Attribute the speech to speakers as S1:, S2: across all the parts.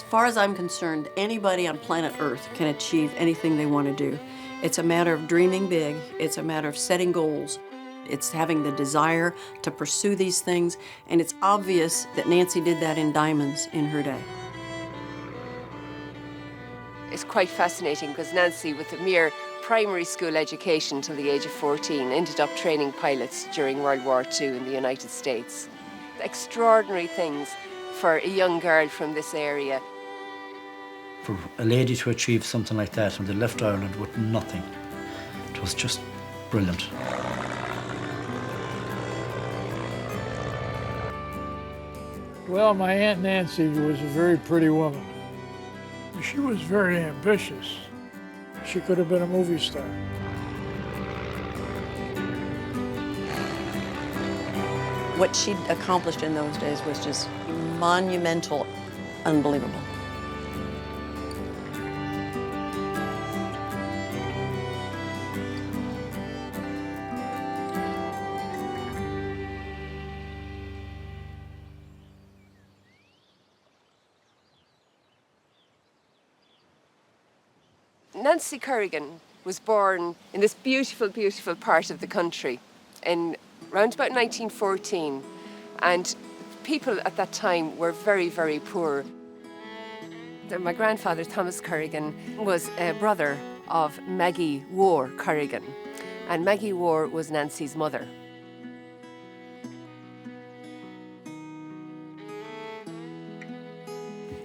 S1: As far as I'm concerned, anybody on planet Earth can achieve anything they want to do. It's a matter of dreaming big. It's a matter of setting goals. It's having the desire to pursue these things, and it's obvious that Nancy did that in diamonds in her day.
S2: It's quite fascinating because Nancy, with a mere primary school education till the age of 14, ended up training pilots during World War II in the United States. Extraordinary things for a young girl from this area.
S3: For a lady to achieve something like that when they left Ireland with nothing, it was just brilliant.
S4: Well, my Aunt Nancy was a very pretty woman. She was very ambitious. She could have been a movie star.
S1: What she'd accomplished in those days was just monumental, unbelievable.
S2: Nancy Corrigan was born in this beautiful, beautiful part of the country in around about 1914, and people at that time were very, very poor. My grandfather, Thomas Corrigan, was a brother of Maggie War Corrigan, and Maggie War was Nancy's mother.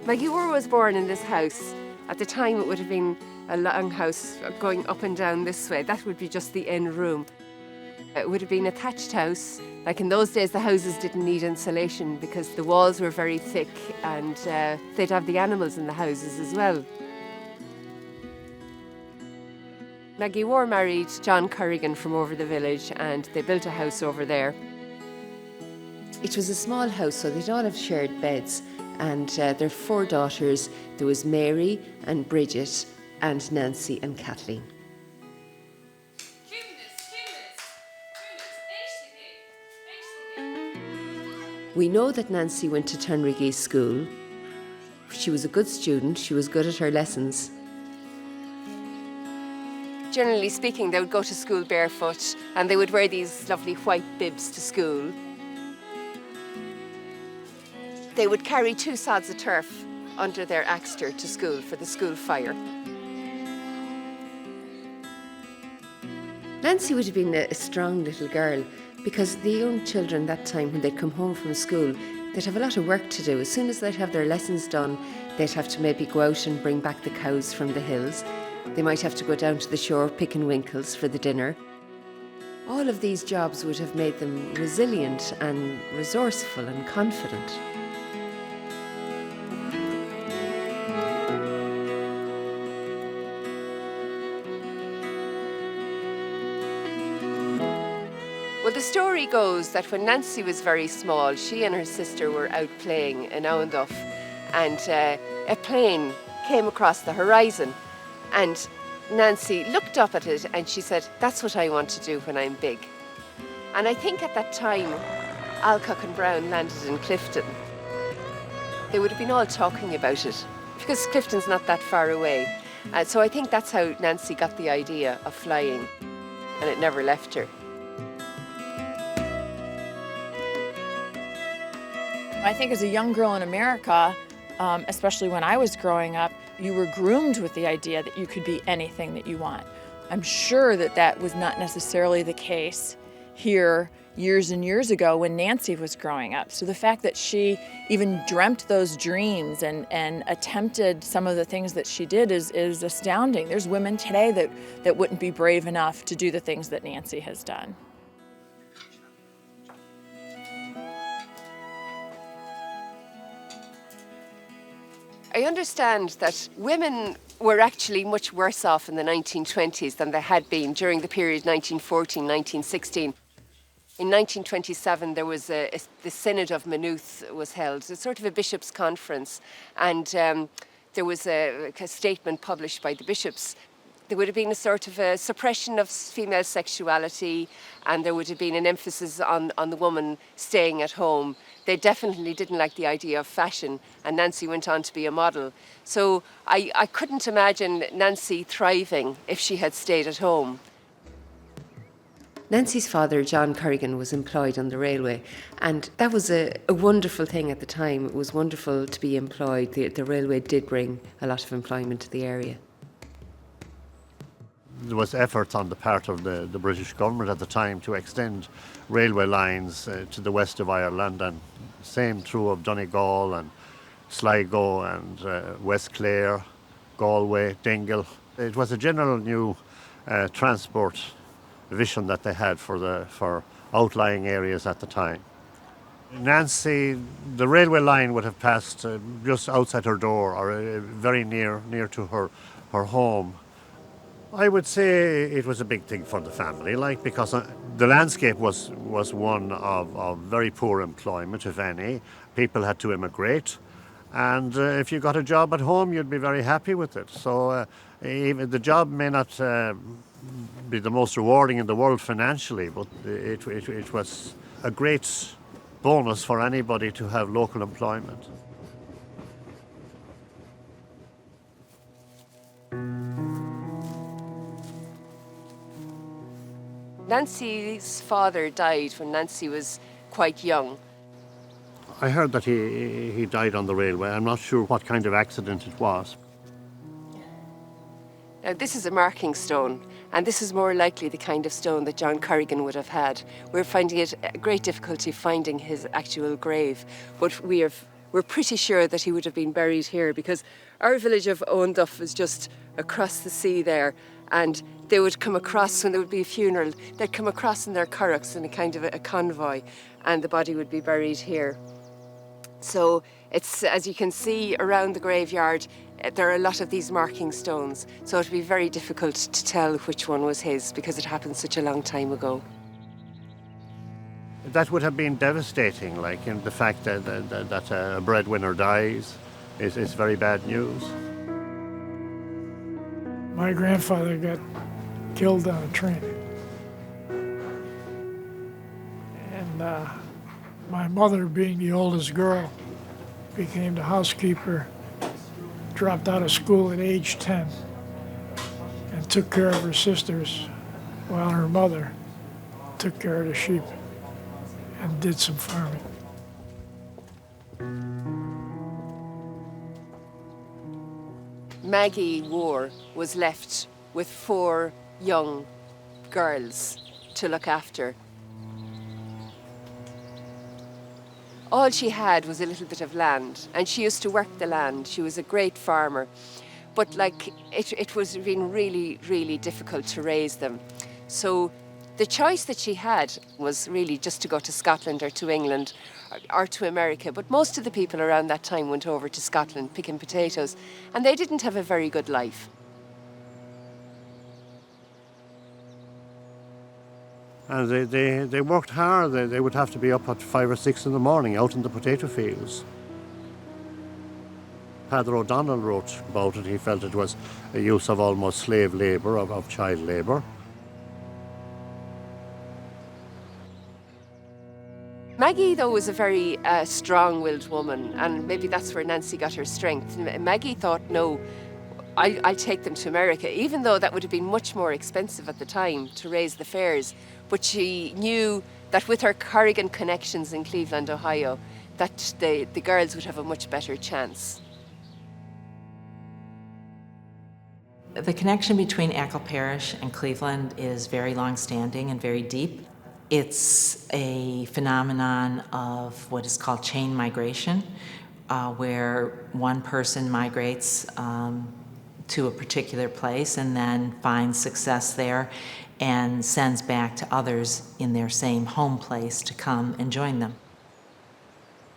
S2: Maggie War was born in this house. At the time, it would have been a long house going up and down this way. That would be just the end room. It would have been a thatched house. Like in those days, the houses didn't need insulation because the walls were very thick, and they'd have the animals in the houses as well. Maggie War married John Corrigan from over the village, and they built a house over there. It was a small house, so they'd all have shared beds. And their 4 daughters. There was Mary and Bridget and Nancy and Kathleen. We know that Nancy went to Tunriggy School. She was a good student. She was good at her lessons. Generally speaking, they would go to school barefoot, and they would wear these lovely white bibs to school. They would carry 2 sods of turf under their axter to school for the school fire. Nancy would have been a strong little girl because the young children that time, when they'd come home from school, they'd have a lot of work to do. As soon as they'd have their lessons done, they'd have to maybe go out and bring back the cows from the hills. They might have to go down to the shore picking winkles for the dinner. All of these jobs would have made them resilient and resourceful and confident. Well, the story goes that when Nancy was very small, she and her sister were out playing in Aviation, and a plane came across the horizon, and Nancy looked up at it and she said, "That's what I want to do when I'm big." And I think at that time, Alcock and Brown landed in Clifton. They would have been all talking about it because Clifton's not that far away. So I think that's how Nancy got the idea of flying, and it never left her.
S5: I think as a young girl in America, especially when I was growing up, you were groomed with the idea that you could be anything that you want. I'm sure that that was not necessarily the case here years and years ago when Nancy was growing up. So the fact that she even dreamt those dreams and attempted some of the things that she did is astounding. There's women today that wouldn't be brave enough to do the things that Nancy has done.
S2: I understand that women were actually much worse off in the 1920s than they had been during the period 1914, 1916. In 1927, there was the Synod of Maynooth was held, it's sort of a bishops' conference, and there was a statement published by the bishops. There would have been a sort of a suppression of female sexuality, and there would have been an emphasis on the woman staying at home They definitely didn't like the idea of fashion, and Nancy went on to be a model. So I couldn't imagine Nancy thriving if she had stayed at home. Nancy's father, John Corrigan, was employed on the railway, and that was a wonderful thing at the time. It was wonderful to be employed. The railway did bring a lot of employment to the area.
S6: There was efforts on the part of the British government at the time to extend railway lines to the west of Ireland, and same true of Donegal and Sligo and West Clare, Galway, Dingle. It was a general new transport vision that they had for outlying areas at the time. Nancy, the railway line would have passed just outside her door, or very near to her home. I would say it was a big thing for the family, because the landscape was one of very poor employment, if any. People had to immigrate, and if you got a job at home, you'd be very happy with it. So even the job may not be the most rewarding in the world financially, but it was a great bonus for anybody to have local employment.
S2: Nancy's father died when Nancy was quite young.
S6: I heard that he died on the railway. I'm not sure what kind of accident it was.
S2: Now, this is a marking stone, and this is more likely the kind of stone that John Corrigan would have had. We're finding it a great difficulty finding his actual grave, but we're pretty sure that he would have been buried here, because our village of Owenduff is just across the sea there, and they would come across, when there would be a funeral, they'd come across in their currachs in a kind of a convoy, and the body would be buried here. So it's, as you can see around the graveyard, there are a lot of these marking stones, so it would be very difficult to tell which one was his, because it happened such a long time ago.
S6: That would have been devastating, in the fact that a breadwinner dies is very bad news.
S4: My grandfather got killed on a train. And my mother, being the oldest girl, became the housekeeper, dropped out of school at age 10, and took care of her sisters while her mother took care of the sheep and did some farming.
S2: Maggie Moore was left with 4 young girls to look after. All she had was a little bit of land, and she used to work the land. She was a great farmer, but it was been really, really difficult to raise them. So the choice that she had was really just to go to Scotland or to England or to America, but most of the people around that time went over to Scotland picking potatoes, and they didn't have a very good life.
S6: And they worked hard. They would have to be up at 5 or 6 in the morning out in the potato fields. Father O'Donnell wrote about it. He felt it was a use of almost slave labour, of child labour.
S2: Maggie, though, was a very strong-willed woman, and maybe that's where Nancy got her strength. Maggie thought, no, I'll take them to America, even though that would have been much more expensive at the time to raise the fares. But she knew that with her Corrigan connections in Cleveland, Ohio, that the girls would have a much better chance.
S7: The connection between Achill Parish and Cleveland is very long-standing and very deep. It's a phenomenon of what is called chain migration, where one person migrates to a particular place and then finds success there and sends back to others in their same home place to come and join them.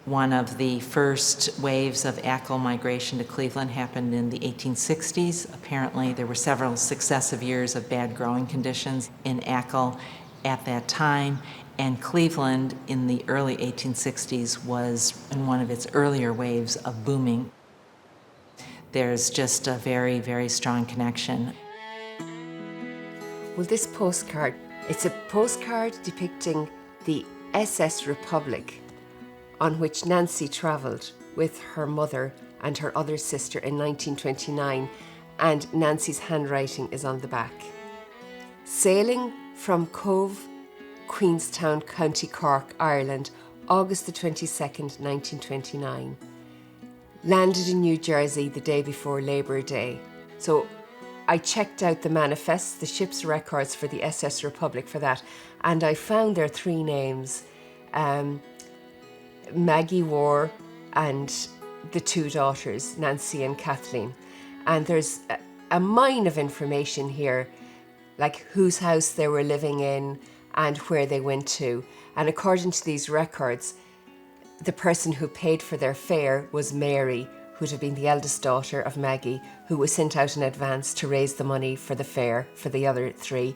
S7: One of the first waves of Achill migration to Cleveland happened in the 1860s. Apparently, there were several successive years of bad growing conditions in Achill at that time, and Cleveland in the early 1860s was in one of its earlier waves of booming. There's just a very, very strong connection.
S2: Well, this postcard, it's a postcard depicting the SS Republic on which Nancy travelled with her mother and her other sister in 1929, and Nancy's handwriting is on the back. Sailing from Cove, Queenstown, County Cork, Ireland, August the 22nd, 1929. Landed in New Jersey the day before Labour Day. So I checked out the manifests, the ship's records for the SS Republic for that, and I found their three names, Maggie War and the two daughters, Nancy and Kathleen. And there's a mine of information here, like whose house they were living in and where they went to. And according to these records, the person who paid for their fare was Mary, who would have been the eldest daughter of Maggie, who was sent out in advance to raise the money for the fare for the other three.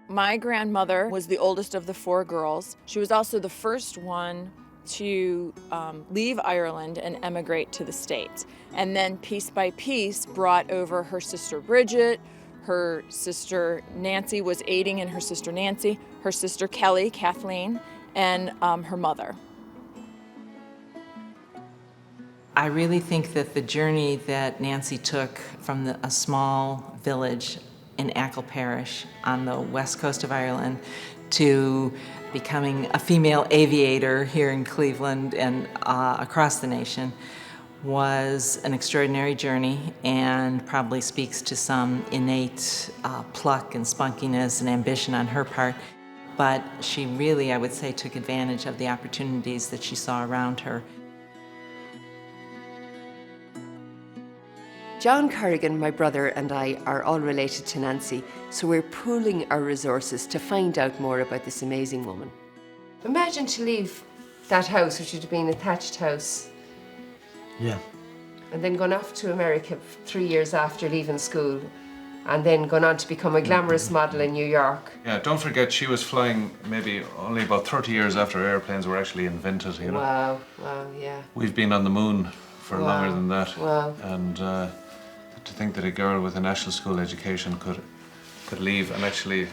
S5: My grandmother was the oldest of the four girls. She was also the first one to leave Ireland and emigrate to the States. And then piece by piece brought over her sister Bridget, her sister Nancy was aiding in her sister Nancy, her sister Kelly, Kathleen, and her mother.
S7: I really think that the journey that Nancy took from a small village in Achill Parish on the west coast of Ireland to becoming a female aviator here in Cleveland and across the nation was an extraordinary journey and probably speaks to some innate pluck and spunkiness and ambition on her part. But she really, I would say, took advantage of the opportunities that she saw around her.
S2: John Corrigan, my brother, and I are all related to Nancy, so we're pooling our resources to find out more about this amazing woman. Imagine to leave that house, which would have been a thatched house,
S3: Yeah.
S2: and then gone off to America 3 years after leaving school, and then gone on to become a glamorous model in New York.
S8: Yeah, don't forget she was flying maybe only about 30 years after airplanes were actually invented, you know.
S2: Wow, wow, yeah.
S8: We've been on the moon for
S2: Wow.
S8: longer than that.
S2: Wow.
S8: And to think that a girl with a national school education could leave and actually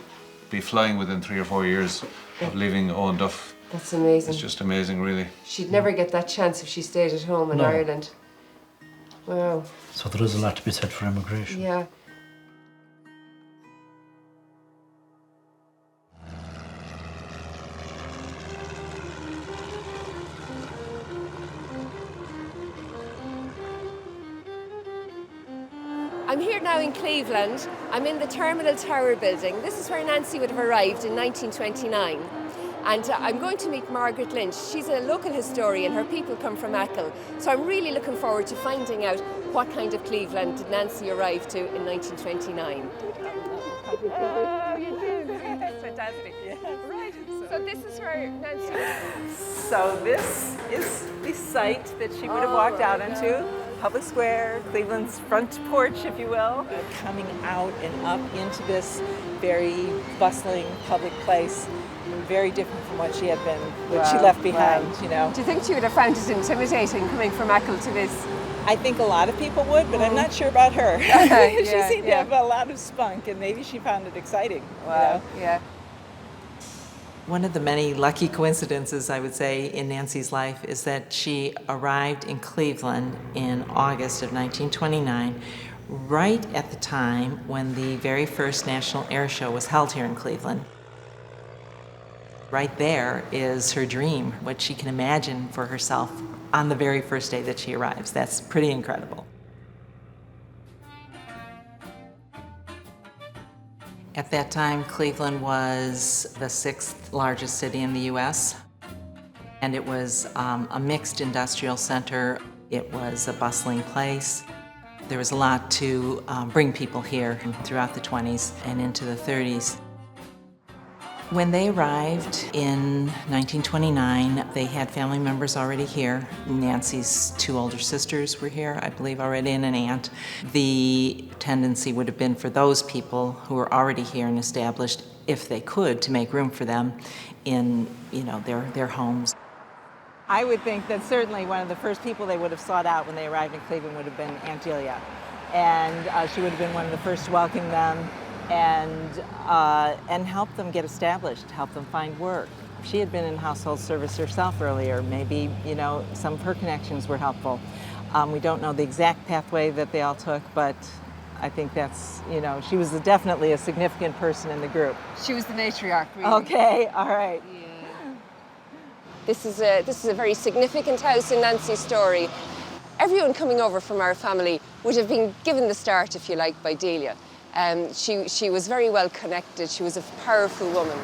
S8: be flying within 3 or 4 years of leaving Owen Duff.
S2: That's amazing.
S8: It's just amazing, really.
S2: She'd never get that chance if she stayed at home in
S3: No.
S2: Ireland. Wow,
S3: So there is a lot to be said for immigration.
S2: yeah. I'm here now in Cleveland. I'm in the Terminal Tower building. This is where Nancy would have arrived in 1929. And I'm going to meet Margaret Lynch. She's a local historian. Her people come from Achill. So I'm really looking forward to finding out what kind of Cleveland did Nancy arrive to in 1929. That's fantastic. Right. So this is where Nancy was.
S9: So this is the site that she would have walked out onto. Public Square, Cleveland's front porch, if you will. Coming out and up into this very bustling public place, very different from what she had been, what she left behind, you know.
S2: Do you think she would have found it intimidating coming from Achill to this?
S9: I think a lot of people would, but I'm not sure about her. She seemed to have a lot of spunk, and maybe she found it exciting.
S2: Wow, yeah.
S7: One of the many lucky coincidences, I would say, in Nancy's life is that she arrived in Cleveland in August of 1929, right at the time when the very first National Air Show was held here in Cleveland. Right there is her dream, what she can imagine for herself on the very first day that she arrives. That's pretty incredible. At that time, Cleveland was the 6th largest city in the U.S., and it was a mixed industrial center. It was a bustling place. There was a lot to bring people here throughout the 20s and into the 30s. When they arrived in 1929, they had family members already here. Nancy's 2 older sisters were here, I believe, already, and an aunt. The tendency would have been for those people who were already here and established, if they could, to make room for them in, you know, their homes.
S9: I would think that certainly one of the first people they would have sought out when they arrived in Cleveland would have been Aunt Delia. And she would have been one of the first to welcome them and help them get established, help them find work. She had been in household service herself earlier. Maybe, you know, some of her connections were helpful. We don't know the exact pathway that they all took, but I think that's, you know, she was definitely a significant person in the group.
S2: She was the matriarch, really.
S9: Okay, all right.
S2: Yeah. This is a very significant house in Nancy's story. Everyone coming over from our family would have been given the start, if you like, by Delia. She was very well connected. She was a powerful woman.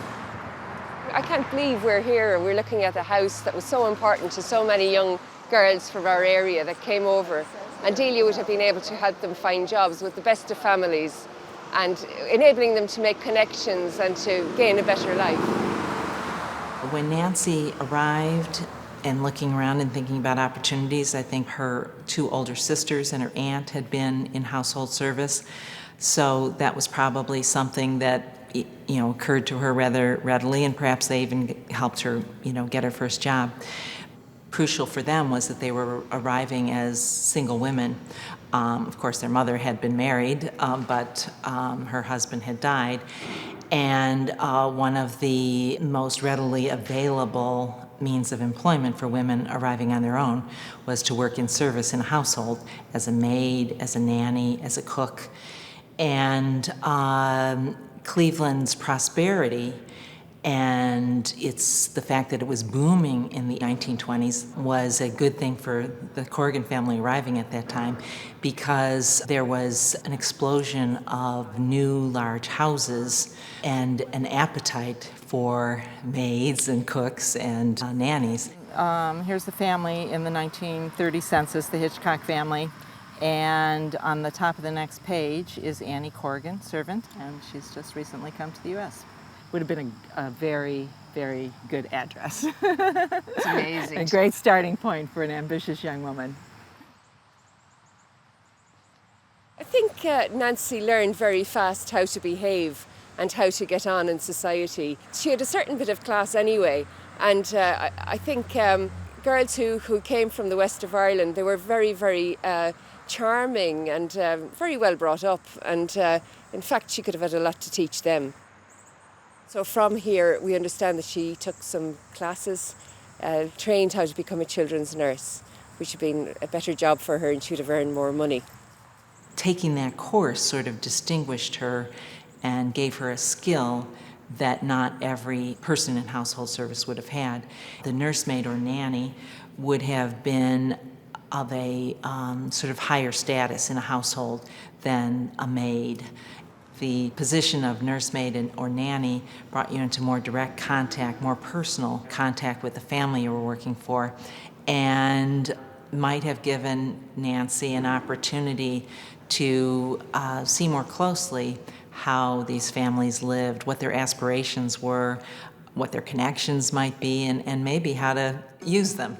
S2: I can't believe we're here and we're looking at a house that was so important to so many young girls from our area that came over. And Delia would have been able to help them find jobs with the best of families and enabling them to make connections and to gain a better life.
S7: When Nancy arrived and looking around and thinking about opportunities, I think her two older sisters and her aunt had been in household service. So that was probably something that, you know, occurred to her rather readily, and perhaps they even helped her, you know, get her first job. Crucial for them was that they were arriving as single women. Of course, their mother had been married, but her husband had died. And one of the most readily available means of employment for women arriving on their own was to work in service in a household as a maid, as a nanny, as a cook. And Cleveland's prosperity and it's the fact that it was booming in the 1920s was a good thing for the Corrigan family arriving at that time, because there was an explosion of new large houses and an appetite for maids and cooks and nannies.
S9: Here's the family in the 1930 census, the Hitchcock family. And on the top of the next page is Annie Corrigan, servant, and she's just recently come to the U.S. Would have been a very, very good address.
S2: It's amazing.
S9: A great starting point for an ambitious young woman.
S2: I think Nancy learned very fast how to behave and how to get on in society. She had a certain bit of class anyway, and I think girls who came from the west of Ireland, they were very, very charming and very well brought up, and in fact she could have had a lot to teach them. So from here we understand that she took some classes, trained how to become a children's nurse, which would have been a better job for her and she would have earned more money.
S7: Taking that course sort of distinguished her and gave her a skill that not every person in household service would have had. The nursemaid or nanny would have been of a sort of higher status in a household than a maid. The position of nursemaid or nanny brought you into more direct contact, more personal contact with the family you were working for, and might have given Nancy an opportunity to see more closely how these families lived, what their aspirations were, what their connections might be, and maybe how to use them.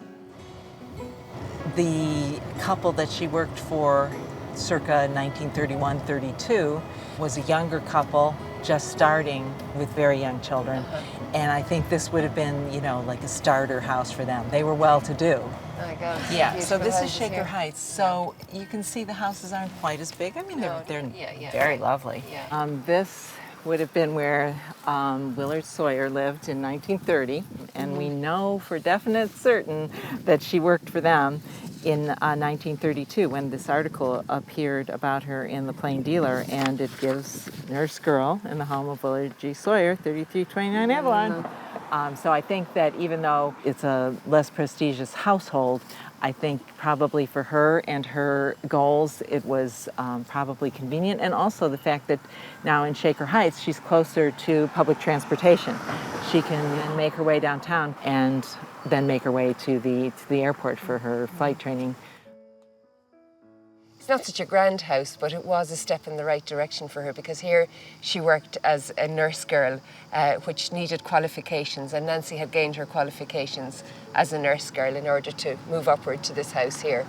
S9: The couple that she worked for circa 1931-32 was a younger couple just starting with very young children. And I think this would have been, you know, like a starter house for them. They were well-to-do.
S2: Oh my God.
S9: Yeah, so this is Shaker Heights. So you can see the houses aren't quite as big. I mean, they're very lovely.
S2: Yeah.
S9: This would have been where Willard Sawyer lived in 1930, and we know for definite certain that she worked for them in 1932 when this article appeared about her in the Plain Dealer, and it gives nurse girl in the home of Willard G. Sawyer, 3329 Avalon. So I think that even though it's a less prestigious household, I think probably for her and her goals, it was probably convenient. And also the fact that now in Shaker Heights, she's closer to public transportation. She can make her way downtown and then make her way to the airport for her flight training.
S2: It's not such a grand house, but it was a step in the right direction for her, because here she worked as a nurse girl, which needed qualifications, and Nancy had gained her qualifications as a nurse girl in order to move upward to this house here.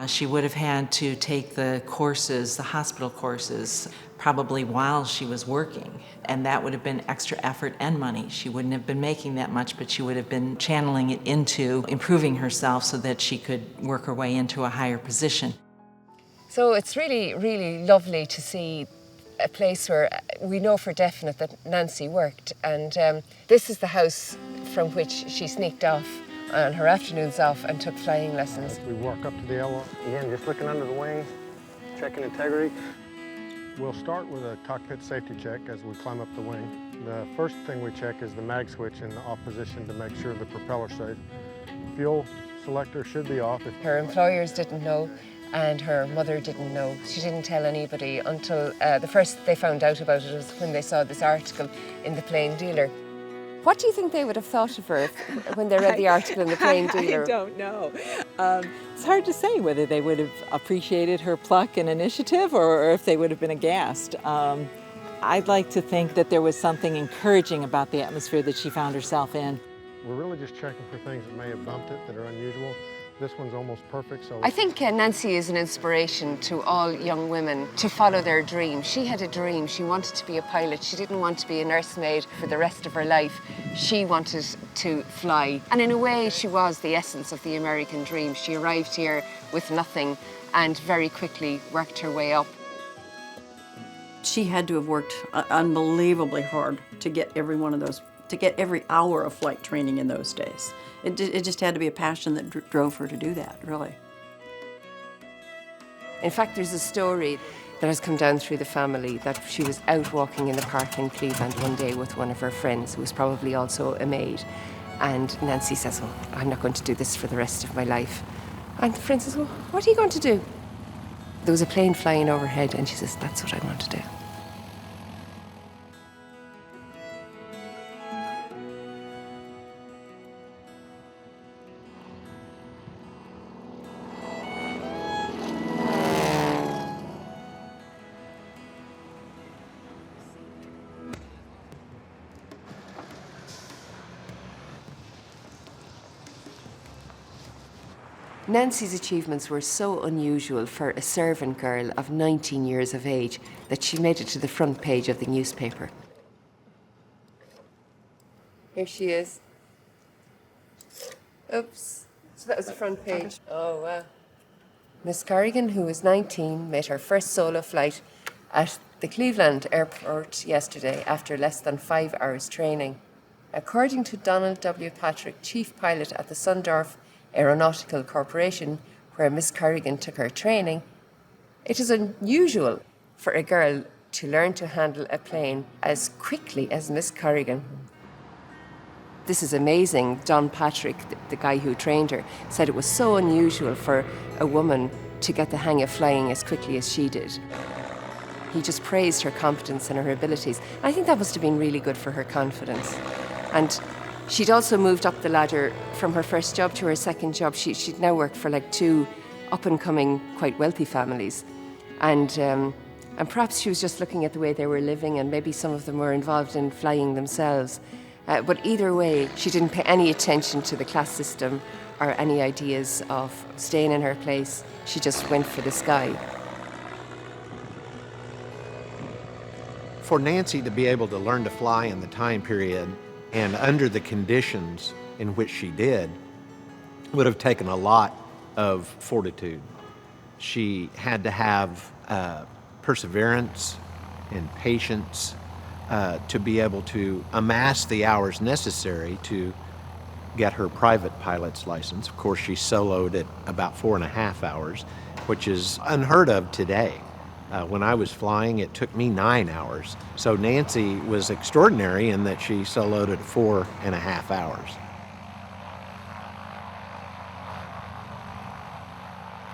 S7: She would have had to take the courses, the hospital courses, probably while she was working, and that would have been extra effort and money. She wouldn't have been making that much, but she would have been channeling it into improving herself so that she could work her way into a higher position.
S2: So it's really, really lovely to see a place where we know for definite that Nancy worked. And this is the house from which she sneaked off on her afternoons off and took flying lessons.
S10: We walk up to the airlock. Again, just looking under the wings, checking integrity. We'll start with a cockpit safety check as we climb up the wing. The first thing we check is the mag switch in the off position to make sure the propeller's safe. Fuel selector should be off.
S2: Her employers didn't know, and her mother didn't know. She didn't tell anybody until the first they found out about it was when they saw this article in the Plain Dealer. What do you think they would have thought of her when they read the article in the Plain Dealer?
S9: I don't know. It's hard to say whether they would have appreciated her pluck and initiative or if they would have been aghast. I'd like to think that there was something encouraging about the atmosphere that she found herself in.
S10: We're really just checking for things that may have bumped it that are unusual. This one's almost perfect, so...
S2: I think Nancy is an inspiration to all young women to follow their dream. She had a dream. She wanted to be a pilot. She didn't want to be a nursemaid for the rest of her life. She wanted to fly. And in a way, she was the essence of the American dream. She arrived here with nothing and very quickly worked her way up.
S1: She had to have worked unbelievably hard to get every one of those, to get every hour of flight training in those days. It just had to be a passion that drove her to do that, really.
S2: In fact, there's a story that has come down through the family that she was out walking in the park in Cleveland one day with one of her friends, who was probably also a maid. And Nancy says, "Oh, I'm not going to do this for the rest of my life." And the friend says, "Well, what are you going to do?" There was a plane flying overhead, and she says, "That's what I want to do." Nancy's achievements were so unusual for a servant girl of 19 years of age that she made it to the front page of the newspaper. Here she is. Oops. So that was the front page. Oh, wow. Miss Corrigan, who was 19, made her first solo flight at the Cleveland airport yesterday after less than 5 hours training. According to Donald W. Patrick, chief pilot at the Sundorf Aeronautical Corporation, where Miss Corrigan took her training, it is unusual for a girl to learn to handle a plane as quickly as Miss Corrigan. This is amazing. John Patrick, the guy who trained her, said it was so unusual for a woman to get the hang of flying as quickly as she did. He just praised her competence and her abilities. I think that must have been really good for her confidence. And she'd also moved up the ladder from her first job to her second job. She'd now worked for like 2 up-and-coming, quite wealthy families. And perhaps she was just looking at the way they were living, and maybe some of them were involved in flying themselves. But either way, she didn't pay any attention to the class system or any ideas of staying in her place. She just went for the sky.
S11: For Nancy to be able to learn to fly in the time period and under the conditions in which she did would have taken a lot of fortitude. She had to have perseverance and patience to be able to amass the hours necessary to get her private pilot's license. Of course, she soloed at about 4.5 hours, which is unheard of today. When I was flying, it took me 9 hours. So Nancy was extraordinary in that she soloed at 4.5 hours.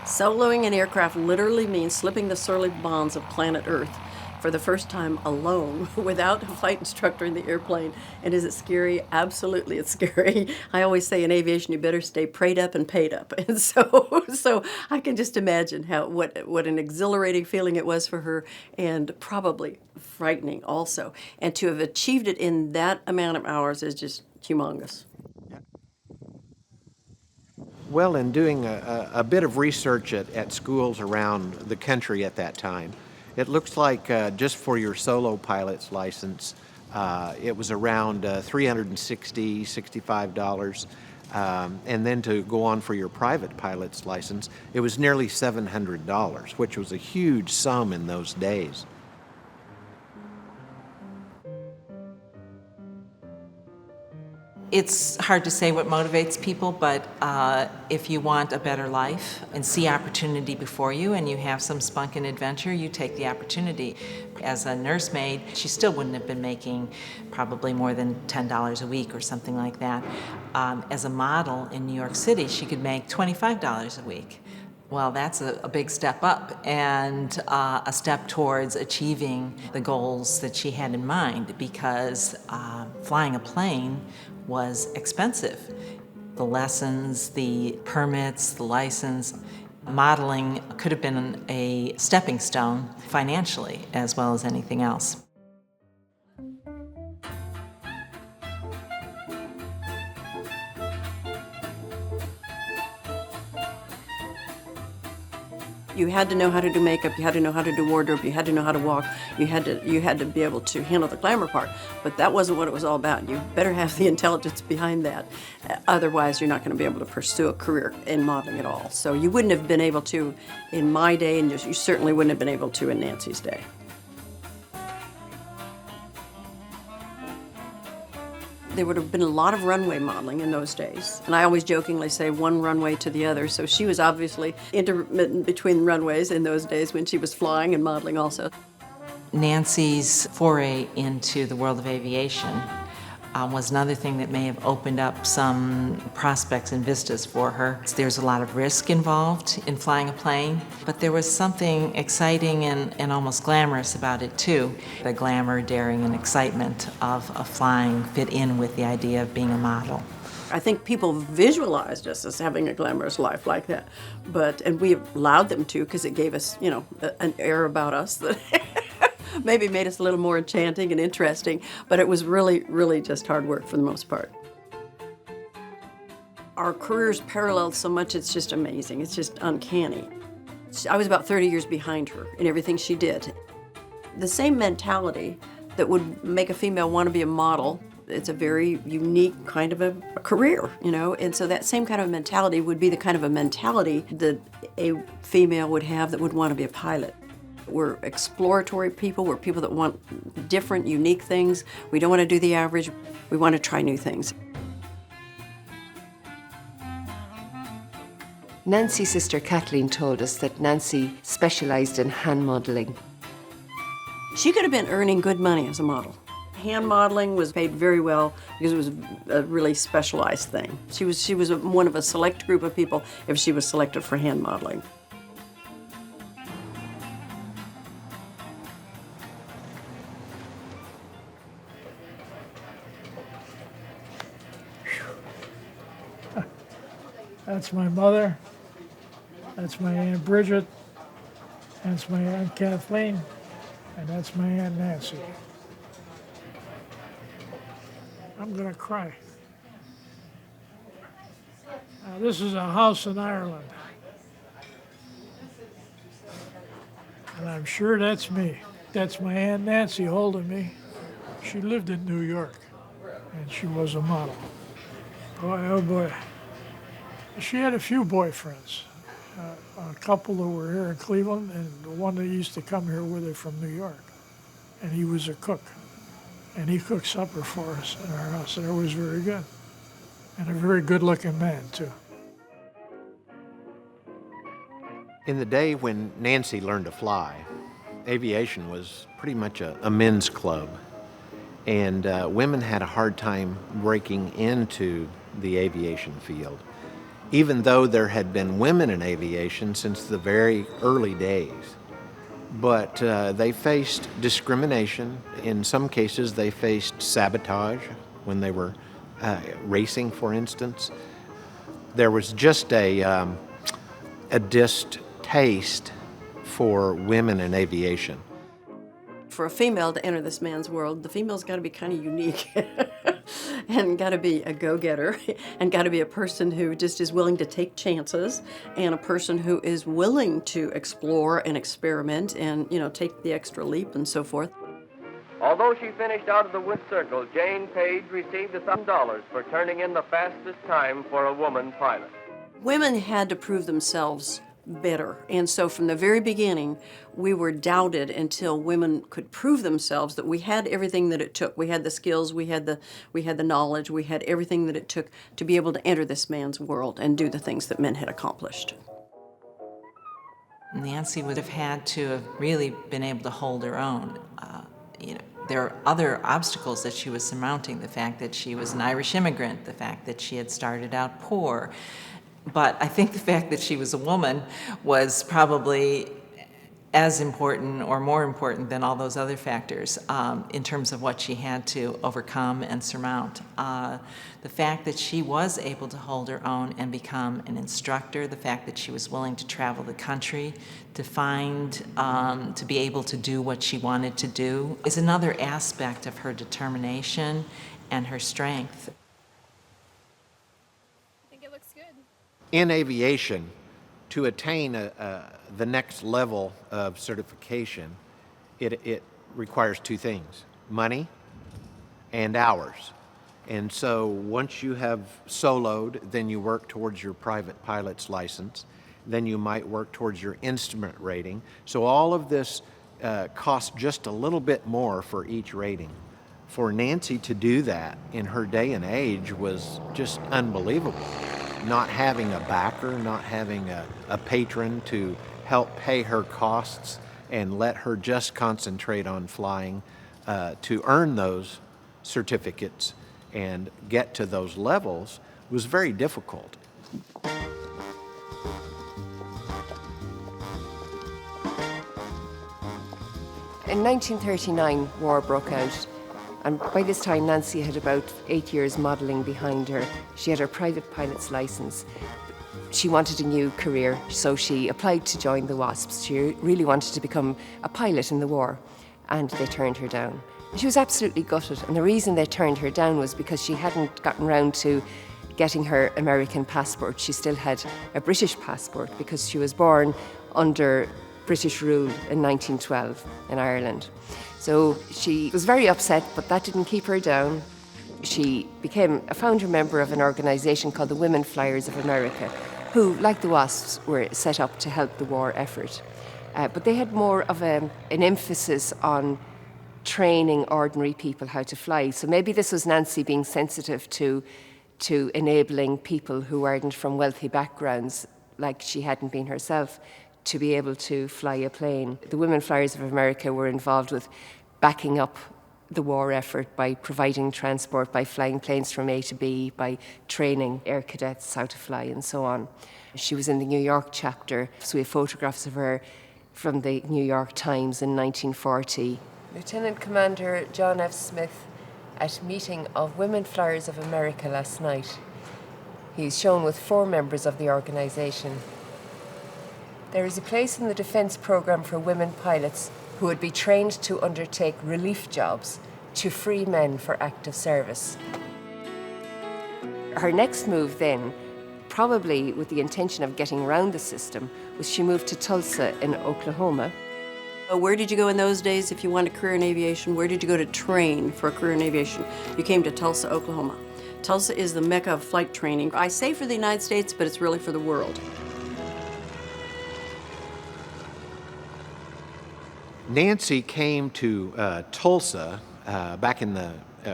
S1: Soloing an aircraft literally means slipping the surly bonds of planet Earth for the first time alone, without a flight instructor in the airplane. And is it scary? Absolutely, it's scary. I always say in aviation, you better stay prayed up and paid up. And so I can just imagine what an exhilarating feeling it was for her, and probably frightening also. And to have achieved it in that amount of hours is just humongous.
S11: Well, in doing a bit of research at schools around the country at that time, it looks like just for your solo pilot's license, it was around $360, $65. And then to go on for your private pilot's license, it was nearly $700, which was a huge sum in those days.
S7: It's hard to say what motivates people, but if you want a better life and see opportunity before you and you have some spunk and adventure, you take the opportunity. As a nursemaid, she still wouldn't have been making probably more than $10 a week or something like that. As a model in New York City, she could make $25 a week. Well, that's a big step up and a step towards achieving the goals that she had in mind, because flying a plane was expensive. The lessons, the permits, the license. Modeling could have been a stepping stone financially as well as anything else.
S1: You had to know how to do makeup, you had to know how to do wardrobe, you had to know how to walk, you had to be able to handle the glamour part. But that wasn't what it was all about. You better have the intelligence behind that. Otherwise, you're not going to be able to pursue a career in modeling at all. So you wouldn't have been able to in my day, and you certainly wouldn't have been able to in Nancy's day. There would have been a lot of runway modeling in those days. And I always jokingly say one runway to the other. So she was obviously intermittent between runways in those days when she was flying and modeling also.
S7: Nancy's foray into the world of aviation was another thing that may have opened up some prospects and vistas for her. There's a lot of risk involved in flying a plane, but there was something exciting and almost glamorous about it too. The glamour, daring, and excitement of flying fit in with the idea of being a model.
S1: I think people visualized us as having a glamorous life like that, and we allowed them to because it gave us, an air about us that maybe made us a little more enchanting and interesting, but it was really, really just hard work for the most part. Our careers paralleled so much, it's just amazing. It's just uncanny. I was about 30 years behind her in everything she did. The same mentality that would make a female want to be a model, it's a very unique kind of a career, and so that same kind of mentality would be the kind of a mentality that a female would have that would want to be a pilot. We're exploratory people. We're people that want different, unique things. We don't want to do the average. We want to try new things.
S2: Nancy's sister Kathleen told us that Nancy specialised in hand modelling.
S1: She could have been earning good money as a model. Hand modeling was paid very well because it was a really specialized thing. She was one of a select group of people if she was selected for hand modeling.
S4: That's my mother, that's my Aunt Bridget, that's my Aunt Kathleen, and that's my Aunt Nancy. I'm gonna cry. Now, this is a house in Ireland. And I'm sure that's me. That's my Aunt Nancy holding me. She lived in New York, and she was a model. Boy, oh boy. She had a few boyfriends, a couple that were here in Cleveland, and the one that used to come here with her from New York. And he was a cook. And he cooked supper for us in our house, and it was very good. And a very good-looking man, too.
S11: In the day when Nancy learned to fly, aviation was pretty much a men's club. And women had a hard time breaking into the aviation field, even though there had been women in aviation since the very early days. But they faced discrimination. In some cases, they faced sabotage when they were racing, for instance. There was just a distaste for women in aviation.
S1: For a female to enter this man's world, the female's got to be kind of unique and got to be a go-getter and got to be a person who just is willing to take chances and a person who is willing to explore and experiment and, take the extra leap and so forth.
S12: Although she finished out of the wood circle, Jane Page received $1,000 for turning in the fastest time for a woman pilot.
S1: Women had to prove themselves better. And so from the very beginning, we were doubted until women could prove themselves that we had everything that it took. We had the skills, we had the knowledge, we had everything that it took to be able to enter this man's world and do the things that men had accomplished.
S7: Nancy would have had to have really been able to hold her own. There are other obstacles that she was surmounting, the fact that she was an Irish immigrant, the fact that she had started out poor. But I think the fact that she was a woman was probably as important or more important than all those other factors in terms of what she had to overcome and surmount. The fact that she was able to hold her own and become an instructor, the fact that she was willing to travel the country to to be able to do what she wanted to do is another aspect of her determination and her strength.
S13: I think it looks good.
S11: In aviation, to attain the next level of certification, it requires two things: money and hours. And so once you have soloed, then you work towards your private pilot's license. Then you might work towards your instrument rating. So all of this costs just a little bit more for each rating. For Nancy to do that in her day and age was just unbelievable. Not having a backer, not having a patron to help pay her costs and let her just concentrate on flying to earn those certificates and get to those levels was very difficult.
S2: In 1939, war broke out, and by this time Nancy had about 8 years modelling behind her. She had her private pilot's licence. She wanted a new career, so she applied to join the WASPs. She really wanted to become a pilot in the war, and they turned her down. She was absolutely gutted, and the reason they turned her down was because she hadn't gotten round to getting her American passport. She still had a British passport because she was born under British rule in 1912 in Ireland. So she was very upset, but that didn't keep her down. She became a founder member of an organisation called the Women Flyers of America, who, like the WASPs, were set up to help the war effort. But they had more of an emphasis on training ordinary people how to fly. So maybe this was Nancy being sensitive to enabling people who weren't from wealthy backgrounds, like she hadn't been herself, to be able to fly a plane. The Women Flyers of America were involved with backing up the war effort by providing transport, by flying planes from A to B, by training air cadets how to fly and so on. She was in the New York chapter, so we have photographs of her from the New York Times in 1940. Lieutenant Commander John F. Smith at meeting of Women Flyers of America last night. He's shown with 4 members of the organisation. There is a place in the defence programme for women pilots who would be trained to undertake relief jobs to free men for active service. Her next move then, probably with the intention of getting around the system, was she moved to Tulsa in Oklahoma.
S1: Where did you go in those days if you wanted a career in aviation? Where did you go to train for a career in aviation? You came to Tulsa, Oklahoma. Tulsa is the mecca of flight training. I say for the United States, but it's really for the world.
S11: Nancy came to Tulsa back in the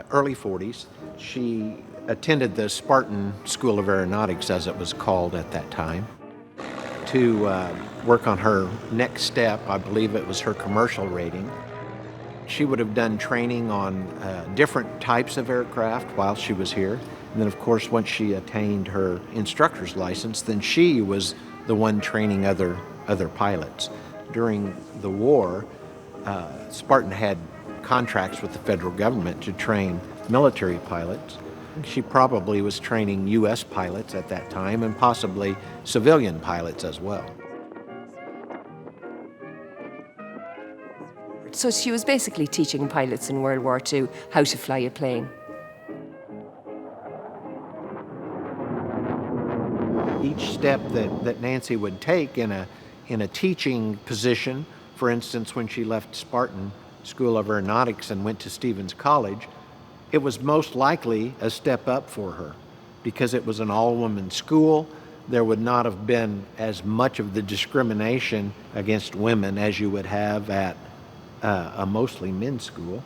S11: early 40s. She attended the Spartan School of Aeronautics, as it was called at that time, to work on her next step. I believe it was her commercial rating. She would have done training on different types of aircraft while she was here. And then, of course, once she attained her instructor's license, then she was the one training other pilots. During the war, Spartan had contracts with the federal government to train military pilots. She probably was training U.S. pilots at that time and possibly civilian pilots as well.
S2: So she was basically teaching pilots in World War II how to fly a plane.
S11: Each step that Nancy would take in a teaching position, for instance, when she left Spartan School of Aeronautics and went to Stevens College, it was most likely a step up for her because it was an all-woman school. there would not have been as much of the discrimination against women as you would have at a mostly men's school.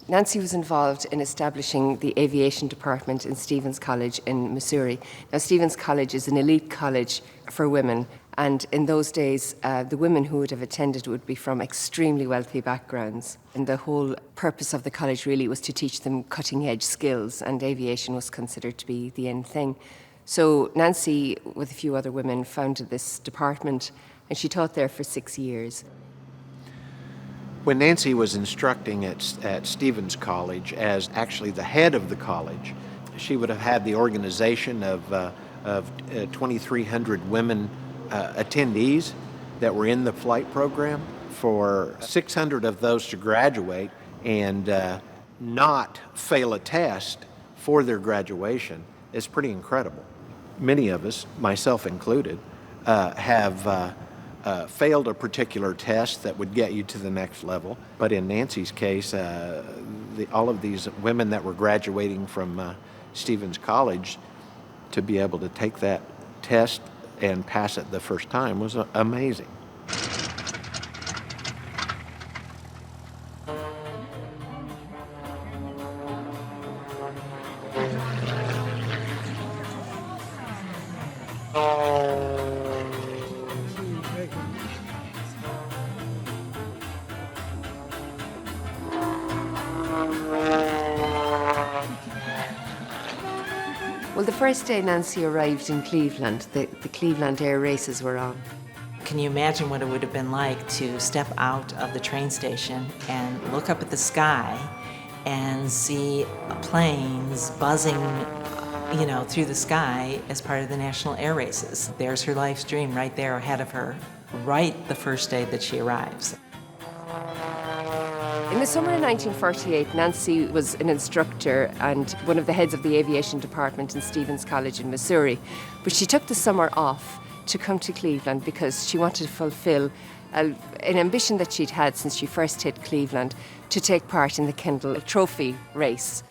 S2: Nancy was involved in establishing the aviation department in Stevens College in Missouri. Now, Stevens College is an elite college for women, and in those days, the women who would have attended would be from extremely wealthy backgrounds. And the whole purpose of the college really was to teach them cutting-edge skills, and aviation was considered to be the in thing. So Nancy, with a few other women, founded this department, and she taught there for 6 years.
S11: When Nancy was instructing at Stevens College as actually the head of the college, she would have had the organization of 2,300 women attendees that were in the flight program. For 600 of those to graduate and not fail a test for their graduation is pretty incredible. Many of us, myself included, have failed a particular test that would get you to the next level. But in Nancy's case, all of these women that were graduating from Stevens College, to be able to take that test and pass it the first time was amazing.
S2: Well, the first day Nancy arrived in Cleveland, the Cleveland Air races were on.
S7: Can you imagine what it would have been like to step out of the train station and look up at the sky and see planes buzzing, through the sky as part of the national air races? There's her life's dream right there ahead of her, right the first day that she arrives.
S2: In the summer of 1948, Nancy was an instructor and one of the heads of the aviation department in Stevens College in Missouri. But she took the summer off to come to Cleveland because she wanted to fulfill an ambition that she'd had since she first hit Cleveland, to take part in the Kendall Trophy race.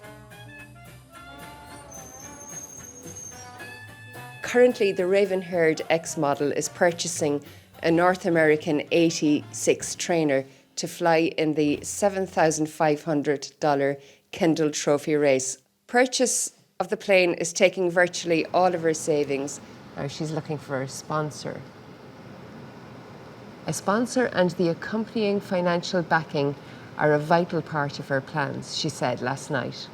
S2: Currently, the raven-haired ex-model is purchasing a North American 86 trainer to fly in the $7,500 Kendall Trophy race. Purchase of the plane is taking virtually all of her savings. Now she's looking for a sponsor. A sponsor and the accompanying financial backing are a vital part of her plans, she said last night.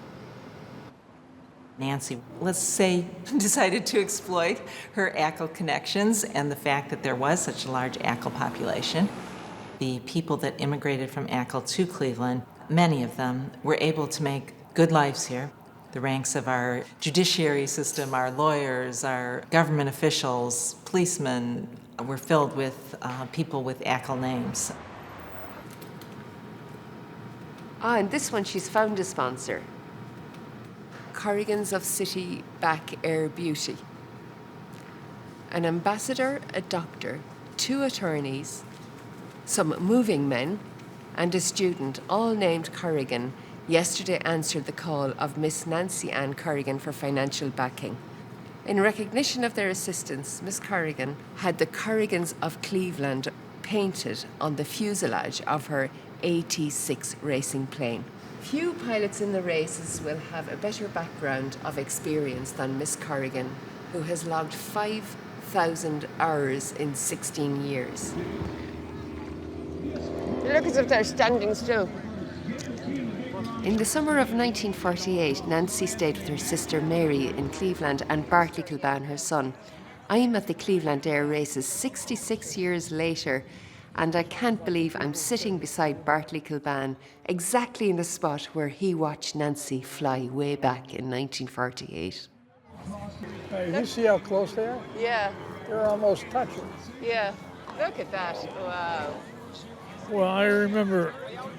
S7: Nancy, let's say, decided to exploit her ACL connections and the fact that there was such a large ACL population. The people that immigrated from ACL to Cleveland, many of them were able to make good lives here. The ranks of our judiciary system, our lawyers, our government officials, policemen were filled with people with ACL names.
S2: And this one, she's found a sponsor. Corrigan's of City Back Air Beauty. An ambassador, a doctor, 2 attorneys, some moving men, and a student, all named Corrigan, yesterday answered the call of Miss Nancy Ann Corrigan for financial backing. In recognition of their assistance, Miss Corrigan had the Corrigans of Cleveland painted on the fuselage of her AT-6 racing plane. Few pilots in the races will have a better background of experience than Miss Corrigan, who has logged 5,000 hours in 16 years. Look as if they're standing still. In the summer of 1948, Nancy stayed with her sister Mary in Cleveland and Bartley Kilban, her son. I'm at the Cleveland Air races 66 years later, and I can't believe I'm sitting beside Bartley Kilban, exactly in the spot where he watched Nancy fly way back in 1948.
S4: You see how close they are?
S2: Yeah.
S4: They're almost touching.
S2: Yeah. Look at that. Wow.
S4: Well, I remember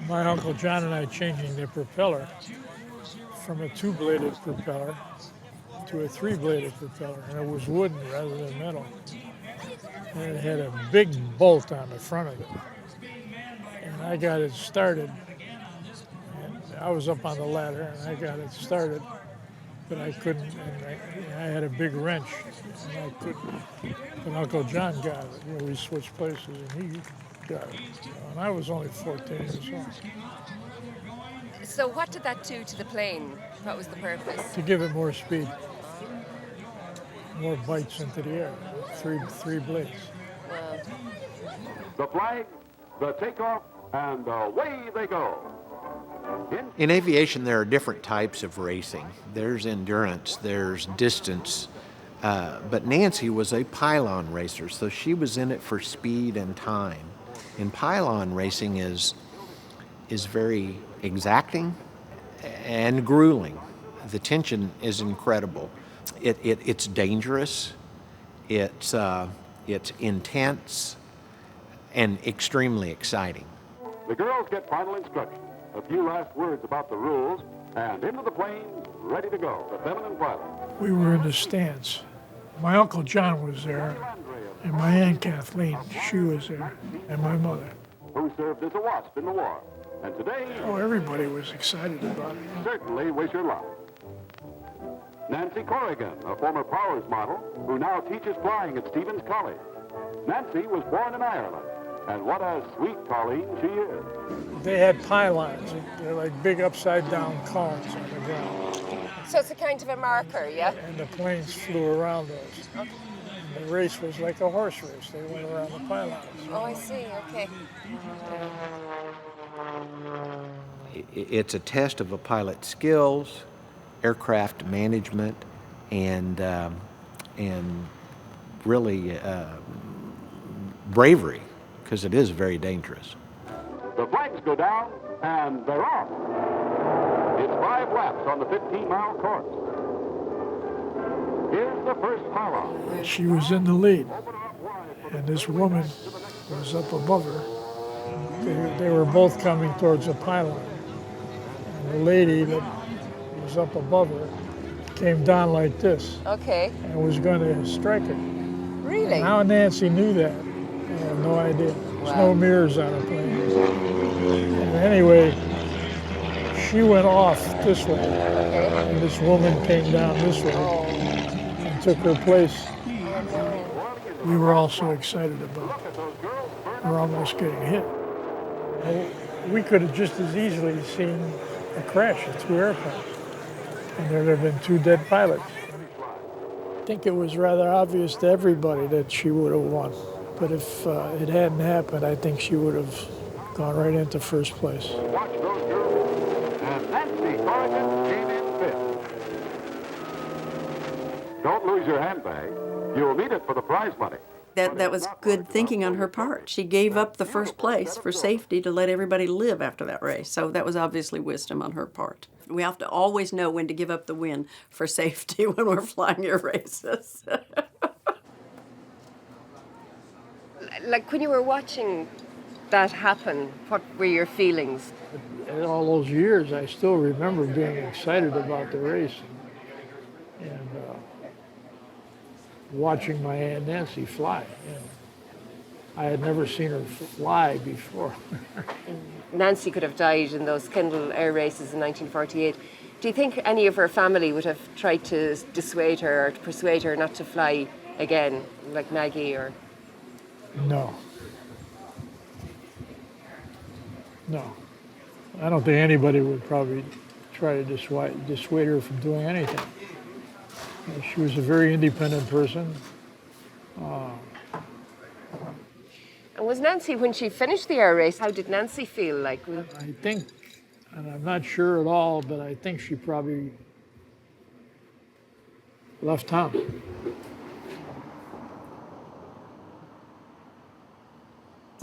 S4: my Uncle John and I changing the propeller from a 2-bladed propeller to a 3-bladed propeller, and it was wooden rather than metal. And it had a big bolt on the front of it. And I got it started. And I was up on the ladder, and I got it started. but I couldn't, and I had a big wrench, and I couldn't, but Uncle John got it. You know, we switched places, and he got it. And I was only 14 years old.
S2: So what did that do to the plane? What was the purpose?
S4: To give it more speed, more bites into the air, three blades.
S2: Wow.
S13: The flag, the takeoff, and away they go.
S11: In aviation, there are different types of racing. There's endurance, there's distance, but Nancy was a pylon racer, so she was in it for speed and time. And pylon racing is very exacting and grueling. The tension is incredible. It's dangerous, it's intense, and extremely exciting.
S13: The girls get final instructions, a few last words about the rules, and into the plane, ready to go, the feminine pilot.
S4: We were in the stands. My Uncle John was there, and my Aunt Kathleen, she was there, and my mother.
S13: Who served as a wasp in the war. And today...
S4: Oh, everybody was excited about it.
S13: Certainly wish her luck. Nancy Corrigan, a former Powers model, who now teaches flying at Stevens College. Nancy was born in Ireland, and what a sweet colleen she is.
S4: They had pylons. They're like big upside-down cones on the ground.
S2: So it's a kind of a marker, yeah?
S4: And the planes flew around those. And the race was like a horse race. They went around the pylons.
S2: Oh, I see, okay.
S11: It's a test of a pilot's skills, aircraft management, and really bravery, because it is very dangerous.
S13: The flags go down, and they're off. It's 5 laps on the 15-mile course. Here's the first pylon.
S4: She was in the lead, and this woman was up above her. They were both coming towards a pylon. And the lady that was up above her came down like this.
S2: Okay.
S4: And was going to strike her.
S2: Really?
S4: And how Nancy knew that, I have no idea. There's no mirrors on a plane. And anyway, she went off this way, and this woman came down this way and took her place. We were all so excited about it. We were almost getting hit. We could have just as easily seen a crash of 2 airplanes, and there would have been 2 dead pilots. I think it was rather obvious to everybody that she would have won, but if it hadn't happened, I think she would have gone right into first place.
S13: Watch those girls, and Nancy Corrigan came in 5th. Don't lose your handbag. You'll need it for the prize money.
S1: That was good thinking on her part. She gave up the first place for safety to let everybody live after that race. So that was obviously wisdom on her part. We have to always know when to give up the win for safety when we're flying air races.
S2: Like when you were watching that happen, what were your feelings?
S4: In all those years, I still remember being excited about the race and watching my Aunt Nancy fly. I had never seen her fly before.
S2: Nancy could have died in those Kendal air races in 1948. Do you think any of her family would have tried to dissuade her or to persuade her not to fly again, like Maggie or?
S4: No. No. I don't think anybody would probably try to dissuade her from doing anything. She was a very independent person.
S2: And was Nancy, when she finished the air race, how did Nancy feel like?
S4: I think, and I'm not sure at all, but I think she probably left town.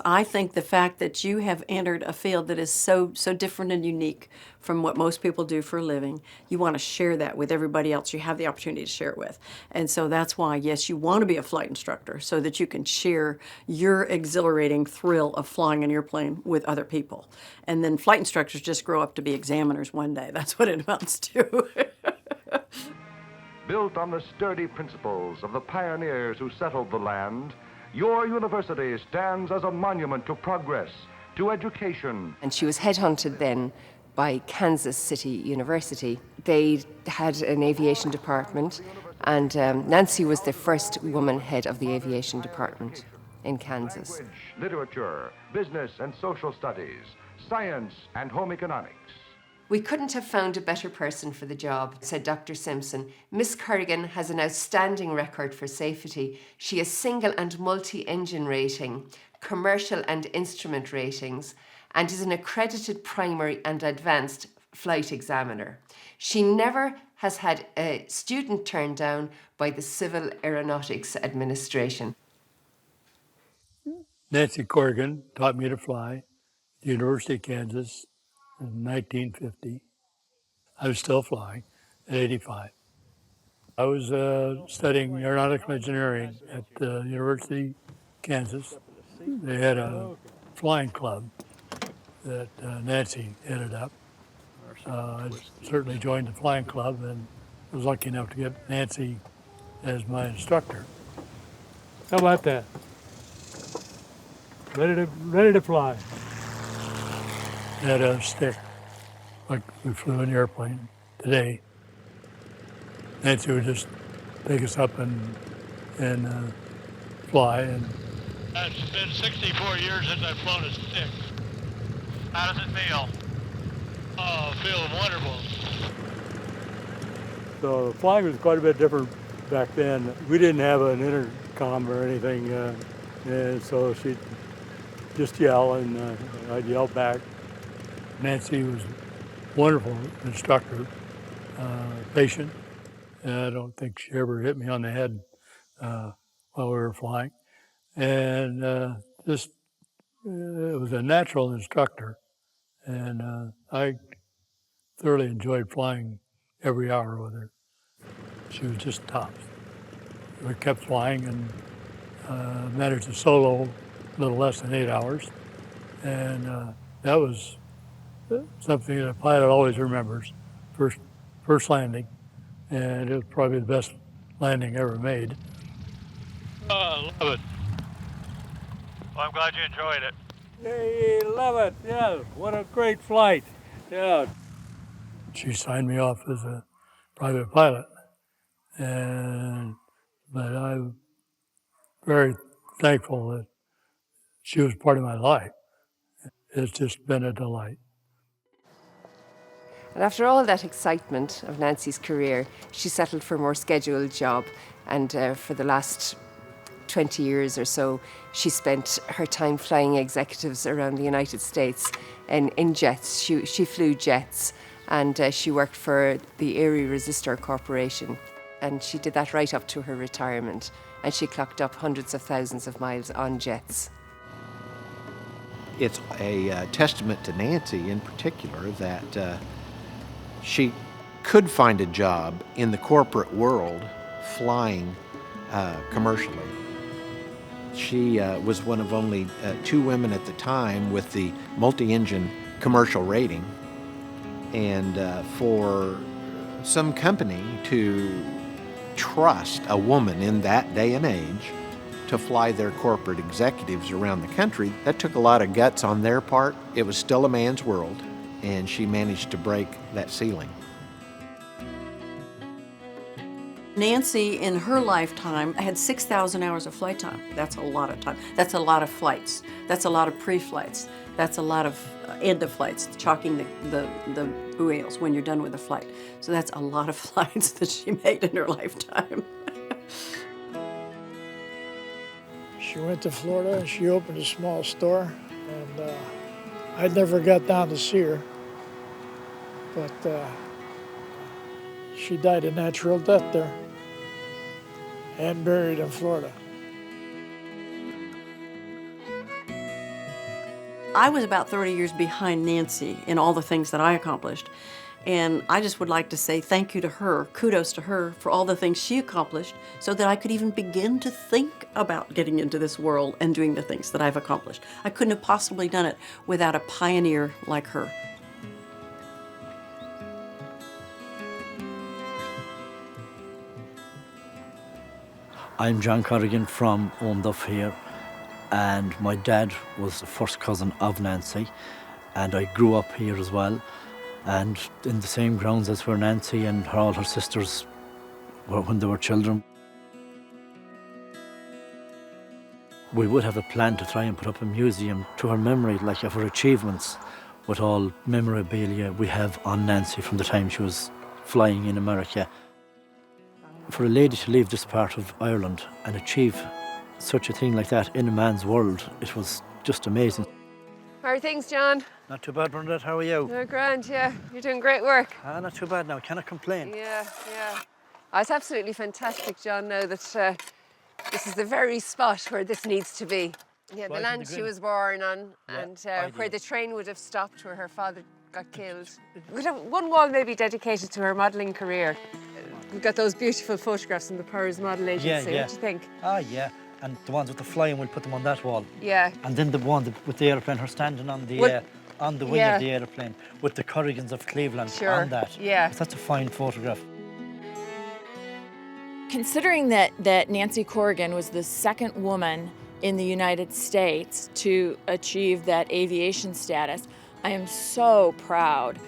S1: I think the fact that you have entered a field that is so different and unique from what most people do for a living, you want to share that with everybody else you have the opportunity to share it with. And so that's why, yes, you want to be a flight instructor so that you can share your exhilarating thrill of flying an airplane with other people. And then flight instructors just grow up to be examiners one day. That's what it amounts to.
S14: Built on the sturdy principles of the pioneers who settled the land, your university stands as a monument to progress, to education.
S2: And she was headhunted then by Kansas City University. They had an aviation department, and Nancy was the first woman head of the aviation department in Kansas.
S14: Language, literature, business and social studies, science and home economics.
S2: We couldn't have found a better person for the job, said Dr. Simpson. Miss Corrigan has an outstanding record for safety. She has single and multi-engine rating, commercial and instrument ratings, and is an accredited primary and advanced flight examiner. She never has had a student turned down by the Civil Aeronautics Administration.
S15: Nancy Corrigan taught me to fly at the University of Kansas in 1950. I was still flying at 85. I was studying aeronautical engineering at the University of Kansas. They had a flying club that Nancy headed up. I certainly joined the flying club and was lucky enough to get Nancy as my instructor.
S4: How about that? Ready to fly.
S15: Had a stick, like we flew an airplane today. Nancy would just take us up and fly. And
S16: it's been 64 years since I've flown a stick. How does it feel? Oh, it feels wonderful.
S15: So flying was quite a bit different back then. We didn't have an intercom or anything, and so she'd just yell, and I'd yell back. Nancy was a wonderful instructor, patient. I don't think she ever hit me on the head while we were flying. And it was a natural instructor. And I thoroughly enjoyed flying every hour with her. She was just tops. We kept flying and managed to solo a little less than 8 hours. And that was something that a pilot always remembers, first landing. And it was probably the best landing ever made.
S16: Oh, I love it. Well, I'm glad you enjoyed it.
S15: Hey, love it, yeah, what a great flight, yeah. She signed me off as a private pilot, but I'm very thankful that she was part of my life. It's just been a delight.
S2: And after all that excitement of Nancy's career, she settled for a more scheduled job. And for the last 20 years or so, she spent her time flying executives around the United States in jets. She flew jets, and she worked for the Erie Resistor Corporation. And she did that right up to her retirement. And she clocked up hundreds of thousands of miles on jets.
S11: It's a testament to Nancy in particular that she could find a job in the corporate world flying commercially. She was one of only 2 women at the time with the multi-engine commercial rating. And for some company to trust a woman in that day and age to fly their corporate executives around the country, that took a lot of guts on their part. It was still a man's world, and she managed to break that ceiling.
S1: Nancy, in her lifetime, had 6,000 hours of flight time. That's a lot of time. That's a lot of flights. That's a lot of pre-flights. That's a lot of end of flights, chalking the buoys when you're done with the flight. So that's a lot of flights that she made in her lifetime.
S4: She went to Florida and she opened a small store, and I never got down to see her, but she died a natural death there and buried in Florida.
S1: I was about 30 years behind Nancy in all the things that I accomplished. And I just would like to say thank you to her, kudos to her for all the things she accomplished so that I could even begin to think about getting into this world and doing the things that I've accomplished. I couldn't have possibly done it without a pioneer like her.
S3: I'm John Corrigan from Untold here, and my dad was the first cousin of Nancy, and I grew up here as well. And in the same grounds as where Nancy and all her sisters were when they were children. We would have a plan to try and put up a museum to her memory, like of her achievements, with all memorabilia we have on Nancy from the time she was flying in America. For a lady to leave this part of Ireland and achieve such a thing like that in a man's world, it was just amazing.
S2: How are things, John?
S3: Not too bad, Bernadette, how are you?
S2: Oh, grand, yeah. You're doing great work.
S3: Not too bad now, cannot complain.
S2: Yeah. Oh, it's absolutely fantastic, John, now that this is the very spot where this needs to be. Yeah, the
S3: Right
S2: land she was born on, and where
S3: ideal.
S2: the train would have stopped where her father got killed. We'd have one wall maybe dedicated to her modelling career. We've got those beautiful photographs in the Powers Model Agency.
S3: Yeah.
S2: What do you think?
S3: Yeah. And the ones with the flying, we'll put them on that wall.
S2: Yeah.
S3: And then the one with the aeroplane, her standing on the wing of the aeroplane with the Corrigans of Cleveland on that.
S2: Yeah.
S3: That's a fine photograph.
S5: Considering that Nancy Corrigan was the second woman in the United States to achieve that aviation status, I am so proud,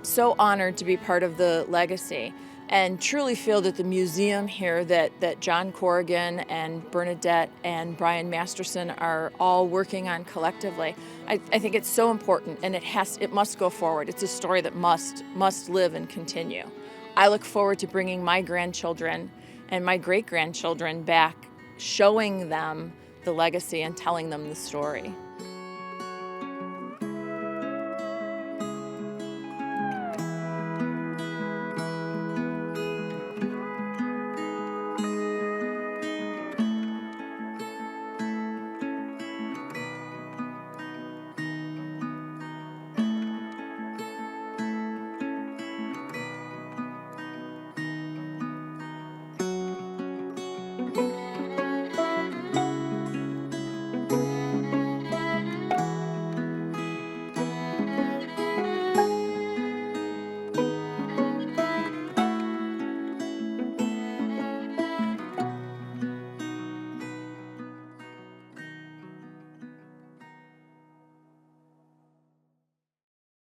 S5: so honored to be part of the legacy, and truly feel that the museum here that John Corrigan and Bernadette and Brian Masterson are all working on collectively, I think it's so important, and it must go forward. It's a story that must live and continue. I look forward to bringing my grandchildren and my great-grandchildren back, showing them the legacy and telling them the story.